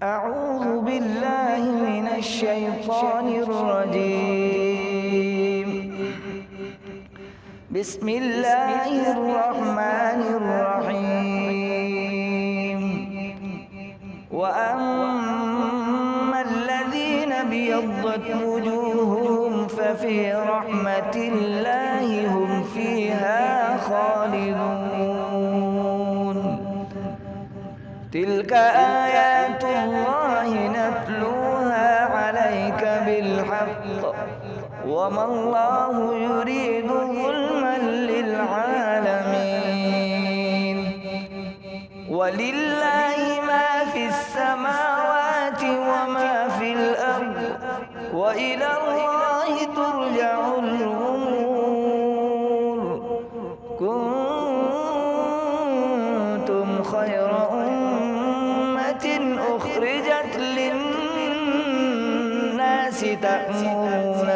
أعوذ بالله من الشيطان الرجيم. بسم الله الرحمن الرحيم. وأما الذين ابيضت وجوههم ففي رحمة الله هم فيها خالدون. تلك آيات الله نتلوها عليك بالحق وما الله يريد ظلما للعالمين. ولله ما في السماوات وما في الأرض وإلى الله ترجع الأمور. كنتم خير أمة أخرجت للناس تأمرون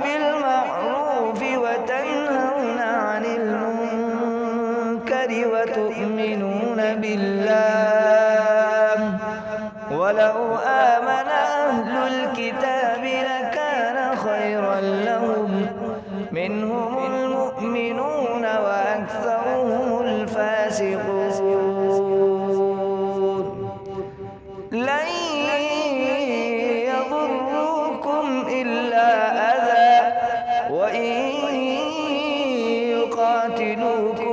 بالمعروف وتنهون عن المنكر وتؤمنون بالله. ولو آمن أهل الكتاب لكان خيرا لهم منهم المؤمنون وأكثرهم الفاسقون. لن يضروكم إلا أذى وإن يقاتلوكم